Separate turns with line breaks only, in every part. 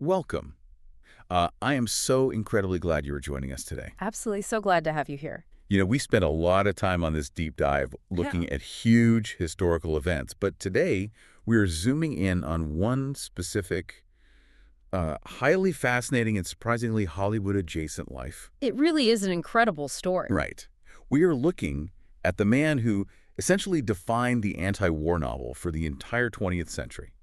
welcome. I am so incredibly glad you are joining us today.
Absolutely. So glad to have you here.
We spent a lot of time on this deep dive
Yeah.
looking at huge historical events, but today we are zooming in on one specific, highly fascinating and surprisingly Hollywood-adjacent life.
It really is an incredible story.
Right. We are looking at the man who essentially defined the anti-war novel for the entire 20th century.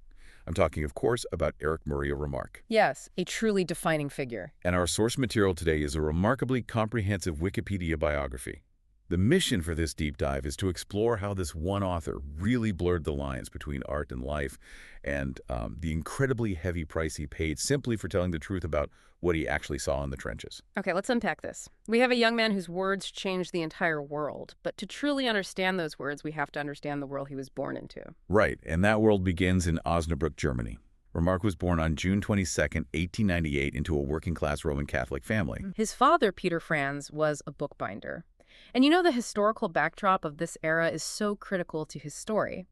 I'm talking, of course, about Erich Maria Remarque.
Yes, a truly defining figure.
And our source material today is a remarkably comprehensive Wikipedia biography. The mission for this deep dive is to explore how this one author really blurred the lines between art and life and the incredibly heavy price he paid simply for telling the truth about what he actually saw in the trenches.
Okay, let's unpack this. We have a young man whose words changed the entire world, but to truly understand those words, we have to understand the world he was born into.
Right, and that world begins in Osnabrück, Germany. Remarque was born on June 22, 1898, into a working-class Roman Catholic family.
His father, Peter Franz, was a bookbinder. And you know, the historical backdrop of this era is so critical to his story.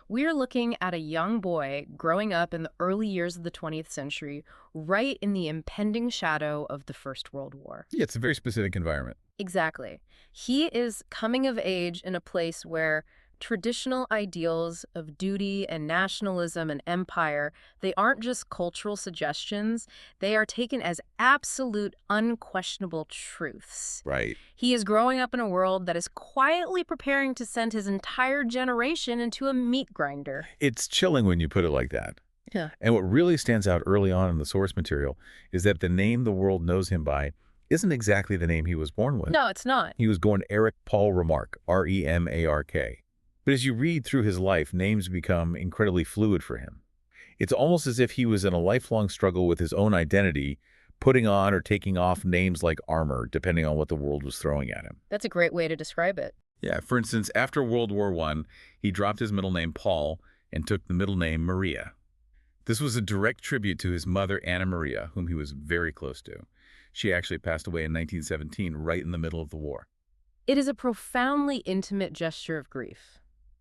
We're looking at a young boy growing up in the early years of the 20th century, right in the impending shadow of the First World War.
Yeah, it's a very specific environment.
Exactly. He is coming of age in a place where traditional ideals of duty and nationalism and empire, they aren't just cultural suggestions, they are taken as absolute, unquestionable truths.
Right.
He is growing up in a world that is quietly preparing to send his entire generation into a meat grinder.
It's chilling when you put it like that.
Yeah.
And what really stands out early on in the source material is that the name the world knows him by isn't exactly the name he was born with.
No, it's not.
He was born Erich Paul Remarque, R-E-M-A-R-K. But as you read through his life, names become incredibly fluid for him. It's almost as if he was in a lifelong struggle with his own identity, putting on or taking off names like armor, depending on what the world was throwing at him.
That's a great way to describe it.
Yeah, for instance, after World War I, he dropped his middle name Paul and took the middle name Maria. This was a direct tribute to his mother, Anna Maria, whom he was very close to. She actually passed away in 1917, right in the middle of the war.
It is a profoundly intimate gesture of grief.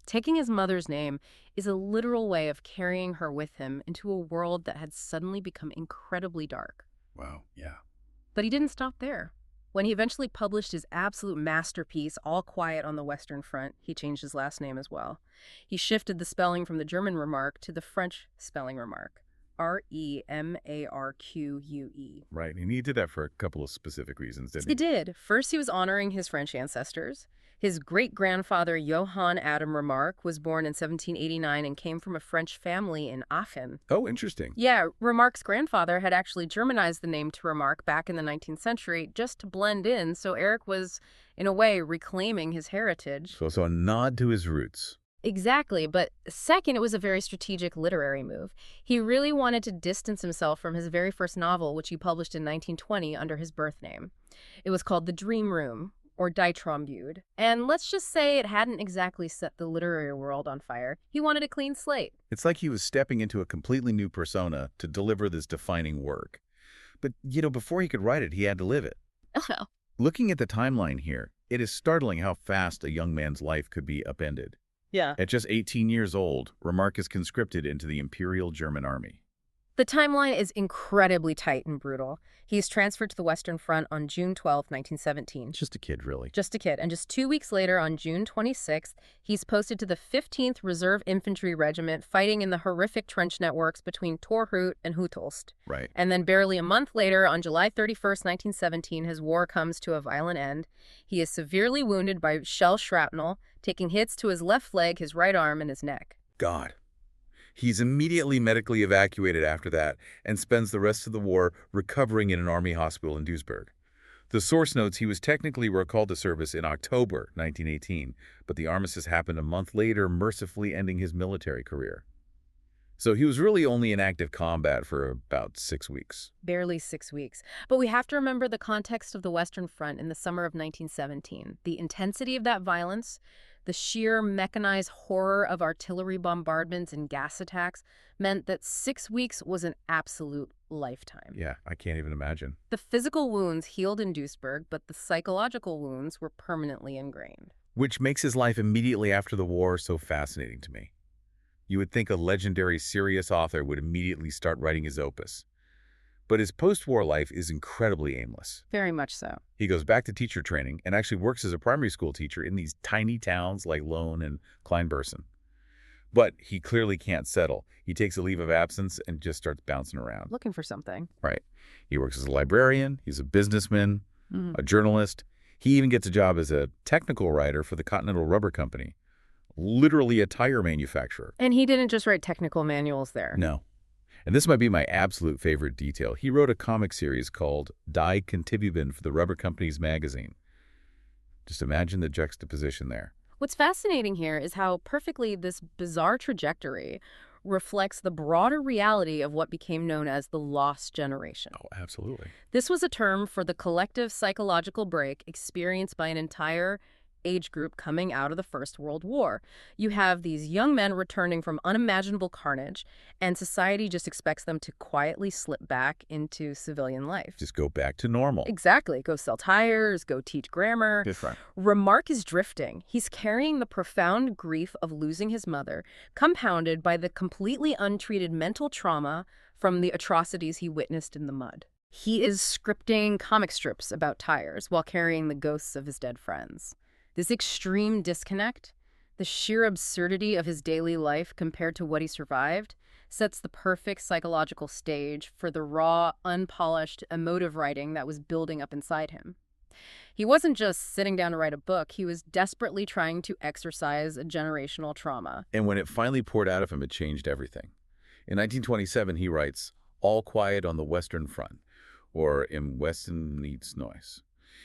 Taking his mother's name is a literal way of carrying her with him into a world that had suddenly become incredibly dark.
Wow, yeah.
But he didn't stop there. When he eventually published his absolute masterpiece, All Quiet on the Western Front, he changed his last name as well. He shifted the spelling from the German Remarque to the French spelling Remarque. R-E-M-A-R-Q-U-E.
Right, and he did that for a couple of specific reasons, didn't
He did. First, he was honoring his French ancestors. His great-grandfather, Johann Adam Remarque, was born in 1789 and came from a French family in Aachen.
Oh, interesting.
Yeah, Remarque's grandfather had actually Germanized the name to Remarque back in the 19th century just to blend in, so Erich was, in a way, reclaiming his heritage.
So a nod to his roots.
Exactly, but second, it was a very strategic literary move. He really wanted to distance himself from his very first novel, which he published in 1920 under his birth name. It was called The Dream Room, or Die Traumbude. And let's just say it hadn't exactly set the literary world on fire. He wanted a clean slate.
It's like he was stepping into a completely new persona to deliver this defining work. But, before he could write it, he had to live it.
Well,
Looking at the timeline here, it is startling how fast a young man's life could be upended.
yeah.
At just 18 years old, Remarque is conscripted into the Imperial German Army.
The timeline is incredibly tight and brutal. He's transferred to the Western Front on June 12, 1917.
Just a kid, really.
Just a kid. And just 2 weeks later, on June 26th, he's posted to the 15th Reserve Infantry Regiment, fighting in the horrific trench networks between Torhut and Hutolst.
Right.
And then barely a month later, on July 31st, 1917, his war comes to a violent end. He is severely wounded by shell shrapnel, taking hits to his left leg, his right arm, and his neck.
God. He's immediately medically evacuated after that and spends the rest of the war recovering in an army hospital in Duisburg. The source notes he was technically recalled to service in October 1918, but the armistice happened a month later, mercifully ending his military career. So he was really only in active combat for about 6 weeks.
Barely 6 weeks. But we have to remember the context of the Western Front in the summer of 1917. The intensity of that violence, the sheer mechanized horror of artillery bombardments and gas attacks meant that 6 weeks was an absolute lifetime.
Yeah, I can't even imagine.
The physical wounds healed in Duisburg, but the psychological wounds were permanently ingrained.
Which makes his life immediately after the war so fascinating to me. You would think a legendary serious author would immediately start writing his opus. But his post-war life is incredibly aimless.
Very much so.
He goes back to teacher training and actually works as a primary school teacher in these tiny towns like Lohn and Kleinbursen. But he clearly can't settle. He takes a leave of absence and just starts bouncing around.
Looking for something.
Right. He works as a librarian, he's a businessman, a journalist. He even gets a job as a technical writer for the Continental Rubber Company, literally a tire manufacturer.
And he didn't just write technical manuals there.
No. And this might be my absolute favorite detail. He wrote a comic series called Die Contibuben for the Rubber Company's magazine. Just imagine the juxtaposition there.
What's fascinating here is how perfectly this bizarre trajectory reflects the broader reality of what became known as the lost generation.
Oh, absolutely.
This was a term for the collective psychological break experienced by an entire age group coming out of the First World War. You have these young men returning from unimaginable carnage, and society just expects them to quietly slip back into civilian life.
Just go back to normal.
Exactly. Go sell tires, go teach grammar.
That's right.
Remarque is drifting. He's carrying the profound grief of losing his mother, compounded by the completely untreated mental trauma from the atrocities he witnessed in the mud. He is scripting comic strips about tires while carrying the ghosts of his dead friends. This extreme disconnect, the sheer absurdity of his daily life compared to what he survived, sets the perfect psychological stage for the raw, unpolished, emotive writing that was building up inside him. He wasn't just sitting down to write a book, he was desperately trying to exorcise a generational trauma.
And when it finally poured out of him, it changed everything. In 1927, he writes, All Quiet on the Western Front, or Im Westen Nichts Neues.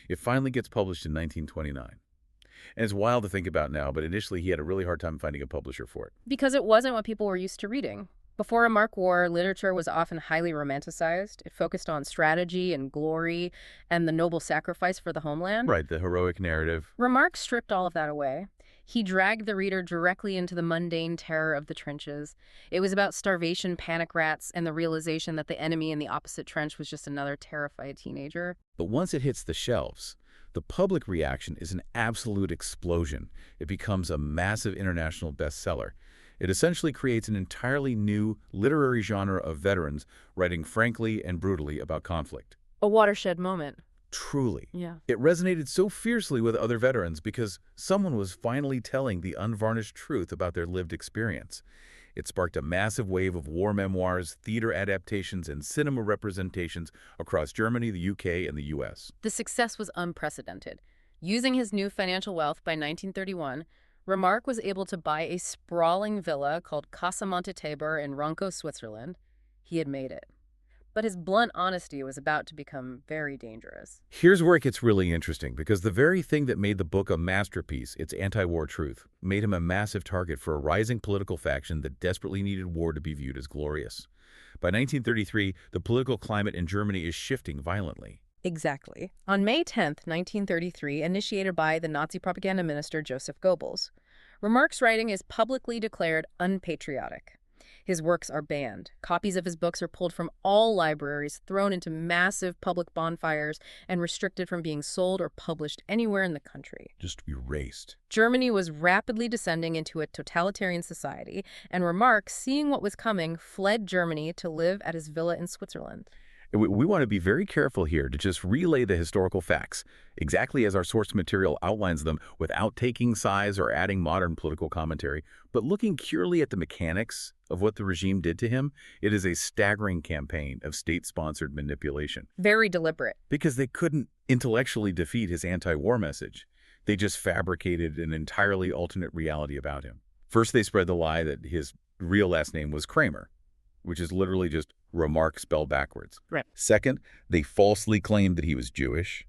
It finally gets published in 1929. And it's wild to think about now, but initially he had a really hard time finding a publisher for it.
Because it wasn't what people were used to reading. Before Remarque War, literature was often highly romanticized. It focused on strategy and glory and the noble sacrifice for the homeland.
Right, the heroic narrative.
Remarque stripped all of that away. He dragged the reader directly into the mundane terror of the trenches. It was about starvation, panic rats, and the realization that the enemy in the opposite trench was just another terrified teenager.
But once it hits the shelves, the public reaction is an absolute explosion. It becomes a massive international bestseller. It essentially creates an entirely new literary genre of veterans writing frankly and brutally about conflict.
A watershed moment.
Truly.
Yeah.
It resonated so fiercely with other veterans because someone was finally telling the unvarnished truth about their lived experience. It sparked a massive wave of war memoirs, theater adaptations, and cinema representations across Germany, the UK, and the US.
The success was unprecedented. Using his new financial wealth by 1931, Remarque was able to buy a sprawling villa called Casa Montetabor in Ronco, Switzerland. He had made it. But his blunt honesty was about to become very dangerous.
Here's where it gets really interesting, because the very thing that made the book a masterpiece, its anti-war truth, made him a massive target for a rising political faction that desperately needed war to be viewed as glorious. By 1933, the political climate in Germany is shifting violently.
Exactly. On May 10, 1933, initiated by the Nazi propaganda minister Joseph Goebbels, Remarque's writing is publicly declared unpatriotic. His works are banned. Copies of his books are pulled from all libraries, thrown into massive public bonfires, and restricted from being sold or published anywhere in the country.
Just erased.
Germany was rapidly descending into a totalitarian society, and Remarque, seeing what was coming, fled Germany to live at his villa in Switzerland.
We want to be very careful here to just relay the historical facts, exactly as our source material outlines them, without taking sides or adding modern political commentary. But looking purely at the mechanics of what the regime did to him, it is a staggering campaign of state-sponsored manipulation.
Very deliberate.
Because they couldn't intellectually defeat his anti-war message. They just fabricated an entirely alternate reality about him. First, they spread the lie that his real last name was Kramer, which is literally just Remarque spelled backwards.
Right.
Second, they falsely claimed that he was Jewish.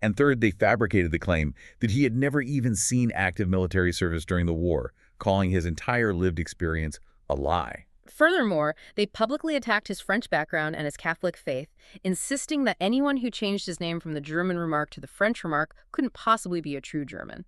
And third, they fabricated the claim that he had never even seen active military service during the war, calling his entire lived experience a lie.
Furthermore, they publicly attacked his French background and his Catholic faith, insisting that anyone who changed his name from the German Remarque to the French Remarque couldn't possibly be a true German.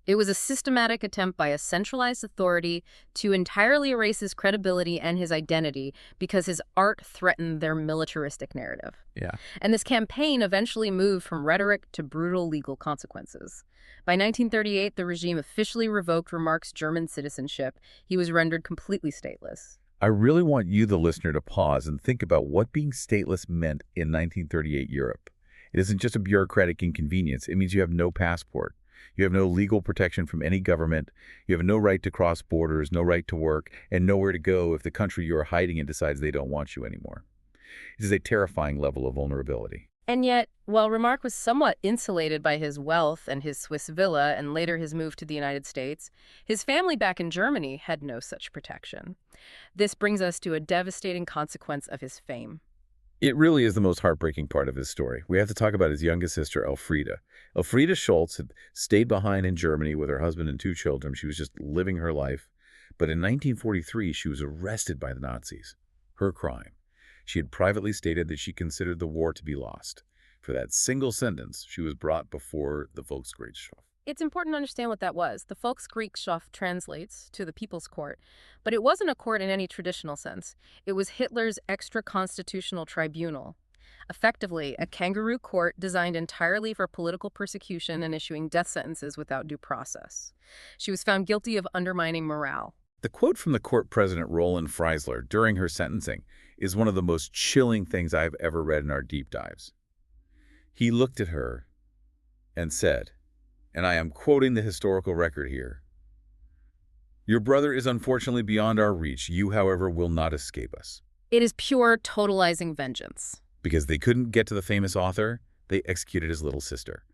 It was a systematic attempt by a centralized authority to entirely erase his credibility and his identity because his art threatened their militaristic narrative.
Yeah.
And this campaign eventually moved from rhetoric to brutal legal consequences. By 1938, the regime officially revoked Remarque's German citizenship. He was rendered completely stateless.
I really want you, the listener, to pause and think about what being stateless meant in 1938 Europe. It isn't just a bureaucratic inconvenience. It means you have no passport. You have no legal protection from any government. You have no right to cross borders, no right to work, and nowhere to go if the country you're hiding in decides they don't want you anymore. It is a terrifying level of vulnerability.
And yet, while Remarque was somewhat insulated by his wealth and his Swiss villa and later his move to the United States, his family back in Germany had no such protection. This brings us to a devastating consequence of his fame.
It really is the most heartbreaking part of his story. We have to talk about his youngest sister, Elfriede. Elfriede Schultz had stayed behind in Germany with her husband and 2 children. She was just living her life. But in 1943, she was arrested by the Nazis. Her crime: she had privately stated that she considered the war to be lost. For that single sentence, she was brought before the Volksgerichtshof.
It's important to understand what that was. The Volksgerichtshof translates to the People's Court, but it wasn't a court in any traditional sense. It was Hitler's extra-constitutional tribunal. Effectively, a kangaroo court designed entirely for political persecution and issuing death sentences without due process. She was found guilty of undermining morale.
The quote from the court president, Roland Freisler, during her sentencing is one of the most chilling things I've ever read in our deep dives. He looked at her and said, and I am quoting the historical record here, "Your brother is unfortunately beyond our reach. You, however, will not escape us."
It is pure totalizing vengeance.
Because they couldn't get to the famous author, they executed his little sister.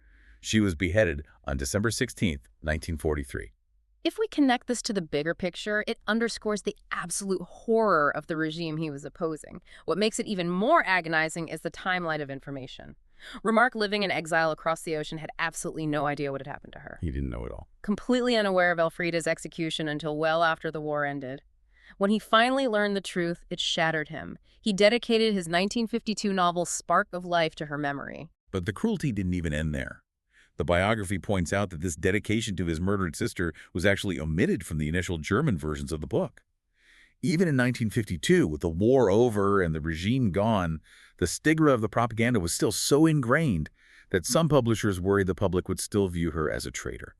She was beheaded on December 16th, 1943.
If we connect this to the bigger picture, it underscores the absolute horror of the regime he was opposing. What makes it even more agonizing is the timeline of information. Remarque, living in exile across the ocean, had absolutely no idea what had happened to her.
He didn't know it all.
Completely unaware of Elfriede's execution until well after the war ended. When he finally learned the truth, it shattered him. He dedicated his 1952 novel Spark of Life to her memory.
But the cruelty didn't even end there. The biography points out that this dedication to his murdered sister was actually omitted from the initial German versions of the book. Even in 1952, with the war over and the regime gone, the stigma of the propaganda was still so ingrained that some publishers worried the public would still view her as a traitor.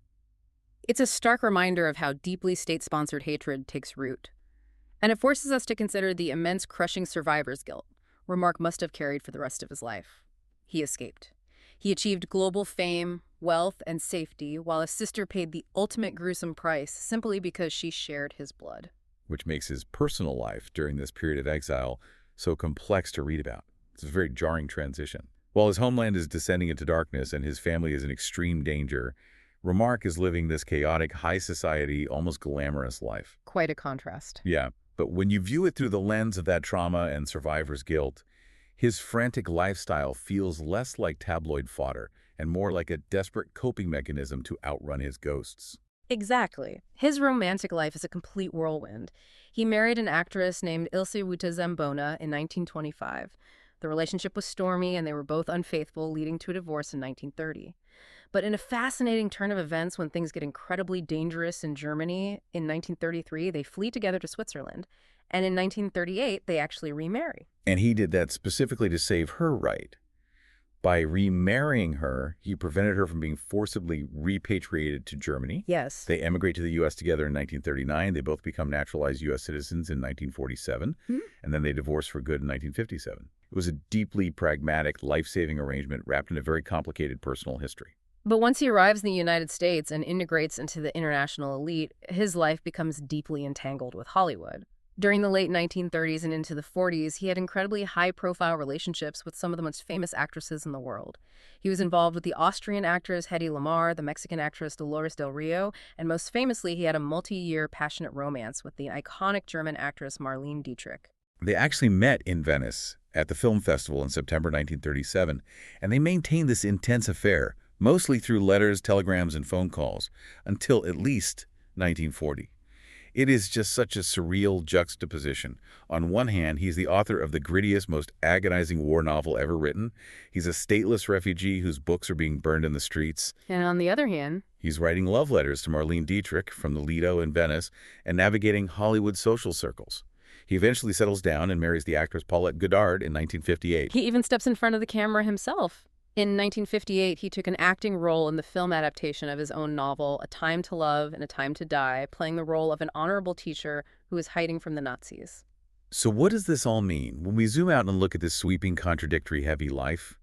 It's a stark reminder of how deeply state-sponsored hatred takes root. And it forces us to consider the immense crushing survivor's guilt Remarque must have carried for the rest of his life. He escaped. He achieved global fame, wealth, and safety, while his sister paid the ultimate gruesome price simply because she shared his blood.
Which makes his personal life during this period of exile so complex to read about. It's a very jarring transition. While his homeland is descending into darkness and his family is in extreme danger, Remarque is living this chaotic, high society, almost glamorous life.
Quite a contrast.
Yeah, but when you view it through the lens of that trauma and survivor's guilt, his frantic lifestyle feels less like tabloid fodder and more like a desperate coping mechanism to outrun his ghosts.
Exactly. His romantic life is a complete whirlwind. He married an actress named Ilse Zambona in 1925. The relationship was stormy and they were both unfaithful, leading to a divorce in 1930. But in a fascinating turn of events, when things get incredibly dangerous in Germany, in 1933, they flee together to Switzerland. And in 1938, they actually remarry.
And he did that specifically to save her right. By remarrying her, he prevented her from being forcibly repatriated to Germany.
Yes.
They emigrate to the U.S. together in 1939. They both become naturalized U.S. citizens in 1947, and then they divorce for good in 1957. It was a deeply pragmatic, life-saving arrangement wrapped in a very complicated personal history.
But once he arrives in the United States and integrates into the international elite, his life becomes deeply entangled with Hollywood. During the late 1930s and into the 40s, he had incredibly high-profile relationships with some of the most famous actresses in the world. He was involved with the Austrian actress Hedy Lamarr, the Mexican actress Dolores Del Rio, and most famously, he had a multi-year passionate romance with the iconic German actress Marlene Dietrich.
They actually met in Venice at the film festival in September 1937, and they maintained this intense affair, mostly through letters, telegrams, and phone calls, until at least 1940. It is just such a surreal juxtaposition. On one hand, he's the author of the grittiest, most agonizing war novel ever written. He's a stateless refugee whose books are being burned in the streets.
And on the other hand,
he's writing love letters to Marlene Dietrich from the Lido in Venice and navigating Hollywood social circles. He eventually settles down and marries the actress Paulette Goddard in 1958.
he even steps in front of the camera himself. In 1958, he took an acting role in the film adaptation of his own novel, A Time to Love and a Time to Die, playing the role of an honorable teacher who was hiding from the Nazis.
So what does this all mean? When we zoom out and look at this sweeping, contradictory, heavy life,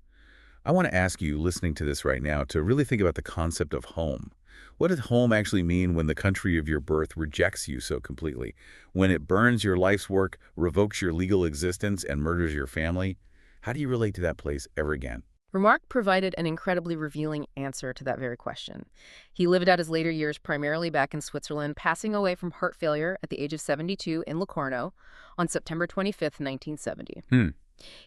I want to ask you, listening to this right now, to really think about the concept of home. What does home actually mean when the country of your birth rejects you so completely? When it burns your life's work, revokes your legal existence, and murders your family? How do you relate to that place ever again?
Remarque provided an incredibly revealing answer to that very question. He lived out his later years primarily back in Switzerland, passing away from heart failure at the age of 72 in Locarno on September 25th, 1970.
Hmm.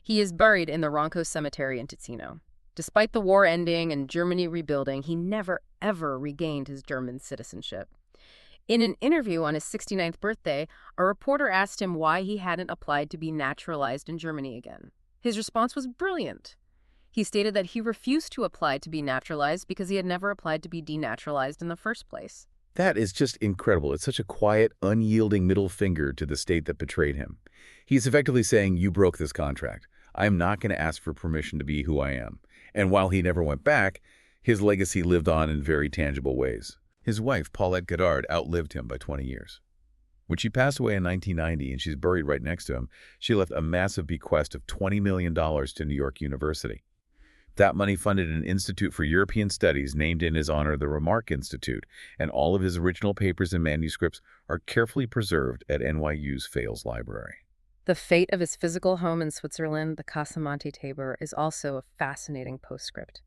He is buried in the Ronco Cemetery in Ticino. Despite the war ending and Germany rebuilding, he never, ever regained his German citizenship. In an interview on his 69th birthday, a reporter asked him why he hadn't applied to be naturalized in Germany again. His response was brilliant. He stated that he refused to apply to be naturalized because he had never applied to be denaturalized in the first place.
That is just incredible. It's such a quiet, unyielding middle finger to the state that betrayed him. He's effectively saying, you broke this contract. I'm not going to ask for permission to be who I am. And while he never went back, his legacy lived on in very tangible ways. His wife, Paulette Goddard, outlived him by 20 years. When she passed away in 1990 and she's buried right next to him, she left a massive bequest of $20 million to New York University. That money funded an Institute for European Studies named in his honor, the Remarque Institute, and all of his original papers and manuscripts are carefully preserved at NYU's Fales Library.
The fate of his physical home in Switzerland, the Casa Monte Tabor, is also a fascinating postscript.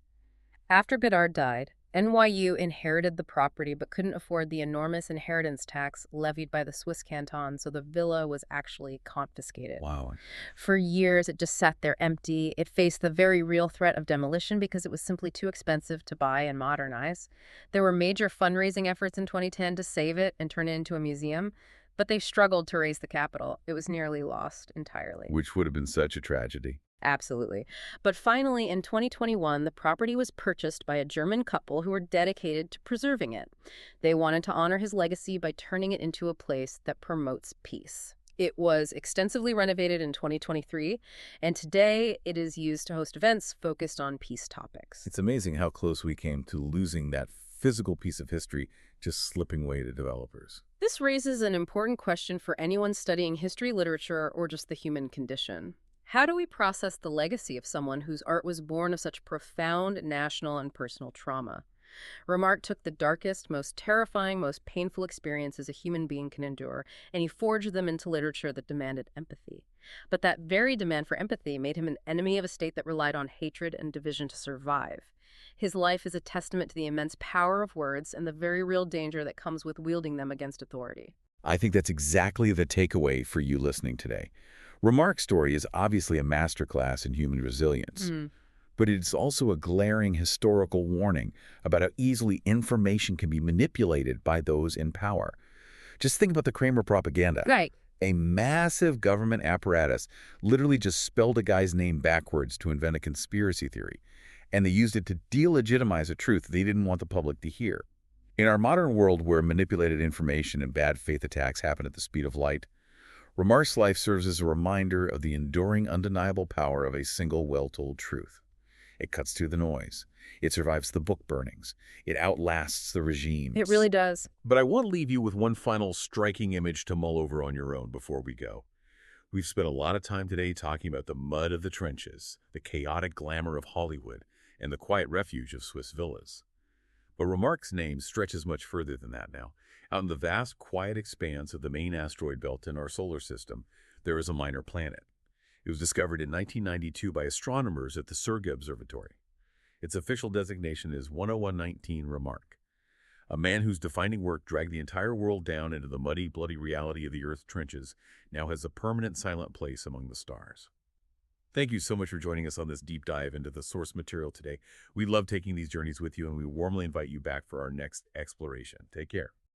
After Goddard died, NYU inherited the property but couldn't afford the enormous inheritance tax levied by the Swiss canton, so the villa was actually confiscated.
Wow.
For years, it just sat there empty. It faced the very real threat of demolition because it was simply too expensive to buy and modernize. There were major fundraising efforts in 2010 to save it and turn it into a museum, but they struggled to raise the capital. It was nearly lost entirely.
Which would have been such a tragedy.
Absolutely. But finally, in 2021, the property was purchased by a German couple who were dedicated to preserving it. They wanted to honor his legacy by turning it into a place that promotes peace. It was extensively renovated in 2023, and today it is used to host events focused on peace topics.
It's amazing how close we came to losing that physical piece of history, just slipping away to developers.
This raises an important question for anyone studying history, literature, or just the human condition. How do we process the legacy of someone whose art was born of such profound national and personal trauma? Remarque took the darkest, most terrifying, most painful experiences a human being can endure, and he forged them into literature that demanded empathy. But that very demand for empathy made him an enemy of a state that relied on hatred and division to survive. His life is a testament to the immense power of words and the very real danger that comes with wielding them against authority.
I think that's exactly the takeaway for you listening today. Remarque's story is obviously a masterclass in human resilience, but it's also a glaring historical warning about how easily information can be manipulated by those in power. Just think about the Kramer propaganda.
Right.
A massive government apparatus literally just spelled a guy's name backwards to invent a conspiracy theory, and they used it to delegitimize a truth they didn't want the public to hear. In our modern world where manipulated information and bad faith attacks happen at the speed of light, Remarque's life serves as a reminder of the enduring, undeniable power of a single well-told truth. It cuts through the noise. It survives the book burnings. It outlasts the regimes.
It really does.
But I want to leave you with one final striking image to mull over on your own before we go. We've spent a lot of time today talking about the mud of the trenches, the chaotic glamour of Hollywood, and the quiet refuge of Swiss villas. But Remarque's name stretches much further than that now. Out in the vast, quiet expanse of the main asteroid belt in our solar system, there is a minor planet. It was discovered in 1992 by astronomers at the Surge Observatory. Its official designation is 10119 Remarque. A man whose defining work dragged the entire world down into the muddy, bloody reality of the Earth's trenches now has a permanent silent place among the stars. Thank you so much for joining us on this deep dive into the source material today. We love taking these journeys with you, and we warmly invite you back for our next exploration. Take care.